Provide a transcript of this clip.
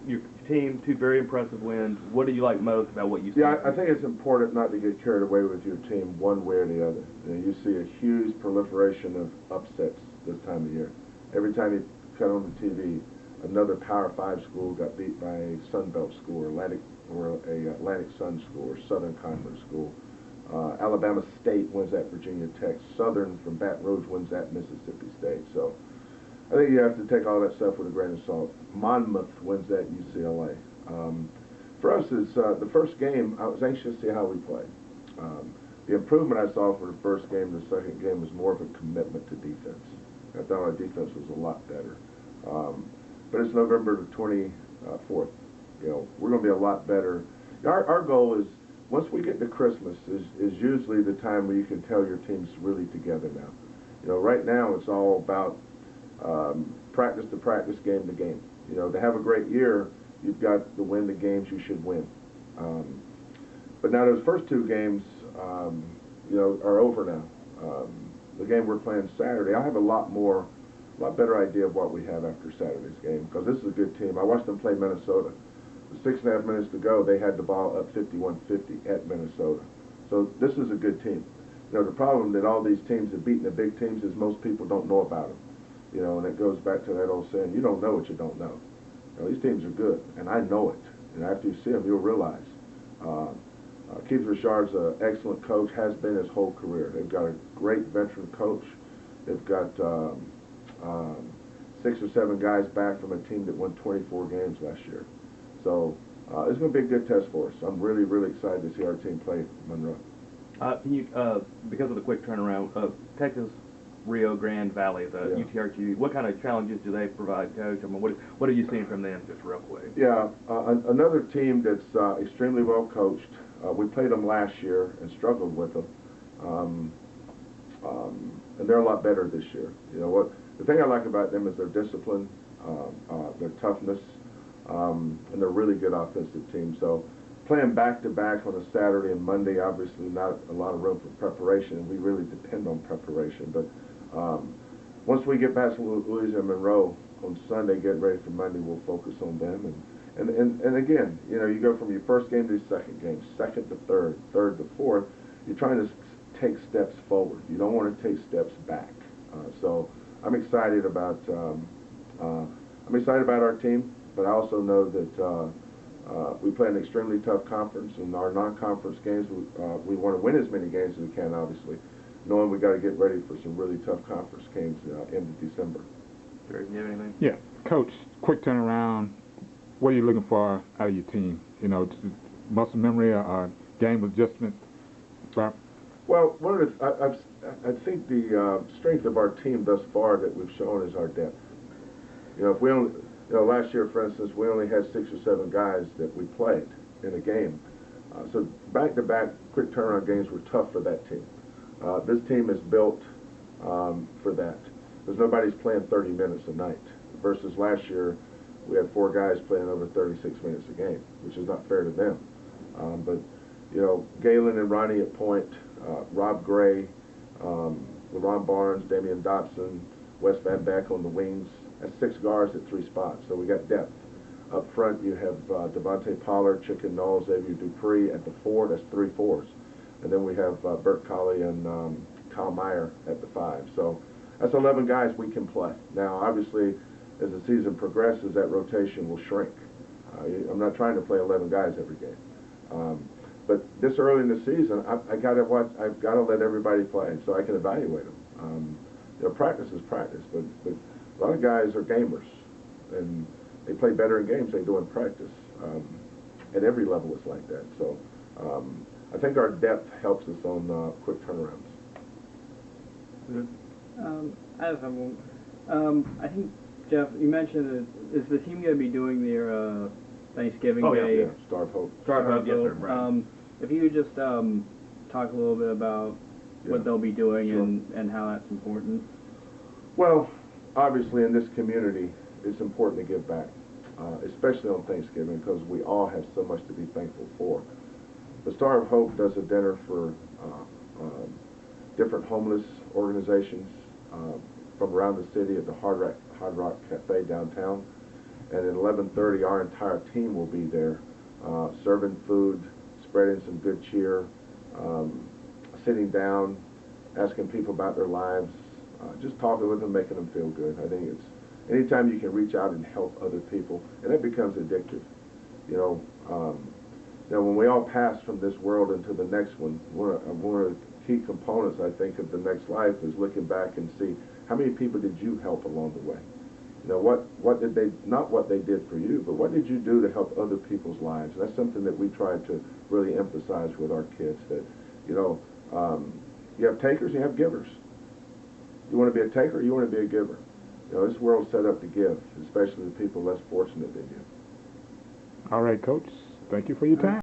Your team, two very impressive wins. What do you like most about what you see? Yeah, I think it's important not to get carried away with your team one way or the other. You see a huge proliferation of upsets this time of year. Every time you cut on the TV, another Power 5 school got beat by a Sun Belt school, or a Atlantic Sun school, or Southern Conference school. Alabama State wins at Virginia Tech. Southern from Baton Rouge wins at Mississippi State. So I think you have to take all that stuff with a grain of salt. Monmouth wins at UCLA. For us, it's the first game. I was anxious to see how we played. The improvement I saw for the first game, the second game, was more of a commitment to defense. I thought our defense was a lot better. But it's November the 24th. We're going to be a lot better. Our goal is, once we get to Christmas, is usually the time where you can tell your team's really together now. Right now it's all about practice to practice, game to game. To have a great year, you've got to win the games you should win. But now those first two games, are over now. The game we're playing Saturday, I have a lot better idea of what we have after Saturday's game, because this is a good team. I watched them play Minnesota. With 6.5 minutes to go, they had the ball up 51-50 at Minnesota. So this is a good team. The problem that all these teams have beaten the big teams is most people don't know about them. And it goes back to that old saying, you don't know what you don't know. These teams are good, and I know it. And after you see them, you'll realize. Keith Richard's an excellent coach, has been his whole career. They've got a great veteran coach. They've got 6 or 7 guys back from a team that won 24 games last year. So it's going to be a good test for us. I'm really, really excited to see our team play Monroe. Can you, because of the quick turnaround, Texas Rio Grande Valley, the UTRQ, what kind of challenges do they provide, Coach? I mean, what are you seeing from them, just real quick? Yeah, another team that's extremely well coached. We played them last year and struggled with them, and they're a lot better this year. The thing I like about them is their discipline, their toughness, and they're a really good offensive team. So playing back-to-back on a Saturday and Monday, obviously not a lot of room for preparation. We really depend on preparation. But once we get past Louisiana-Monroe on Sunday, get ready for Monday, we'll focus on them. And again, you go from your first game to your second game, second to third, third to fourth. You're trying to take steps forward. You don't want to take steps back. So I'm excited about our team, but I also know that we play an extremely tough conference. In our non-conference games, we want to win as many games as we can, obviously, knowing we got to get ready for some really tough conference games in December. Jerry, do you have anything? Yeah, Coach, quick turnaround. What are you looking for out of your team? Muscle memory or game adjustment? Well, I think the strength of our team thus far that we've shown is our depth. If we only, last year, for instance, we only had 6 or 7 guys that we played in a game. So back-to-back quick turnaround games were tough for that team. This team is built for that, because nobody's playing 30 minutes a night. Versus last year, we had 4 guys playing over 36 minutes a game, which is not fair to them. But Galen and Ronnie at point, Rob Gray, LeBron Barnes, Damian Dobson, Wes Van Beck on the wings. That's 6 guards at 3 spots, so we got depth. Up front, you have Devontae Pollard, Chicken Knowles, Xavier Dupree at the 4. That's 3 4s. And then we have Bert Colley and Kyle Meyer at the 5. So that's 11 guys we can play. Now, obviously, as the season progresses, that rotation will shrink. I'm not trying to play 11 guys every game. But this early in the season, I've got to let everybody play so I can evaluate them. Practice is practice, but a lot of guys are gamers, and they play better in games than they do in practice. At every level, it's like that. So I think our depth helps us on quick turnarounds. I have one. I think, Jeff, you mentioned that, is the team going to be doing their Thanksgiving Day? Yeah, Star of Hope. Star of Hope, yes, sir, right. If you could just talk a little bit about what they'll be doing and how that's important. Well, obviously in this community, it's important to give back, especially on Thanksgiving, because we all have so much to be thankful for. The Star of Hope does a dinner for different homeless organizations from around the city at the Hard Rock Cafe downtown. And at 11:30, our entire team will be there, serving food, spreading some good cheer, sitting down, asking people about their lives, just talking with them, making them feel good. I think it's anytime you can reach out and help other people, and it becomes addictive. Now, when we all pass from this world into the next one, one of the key components, I think, of the next life is looking back and see how many people did you help along the way. What did they, not what they did for you, but what did you do to help other people's lives? And that's something that we try to really emphasize with our kids, that, you have takers, you have givers. You want to be a taker, you want to be a giver. This world's set up to give, especially the people less fortunate than you. All right, Coach. Thank you for your time.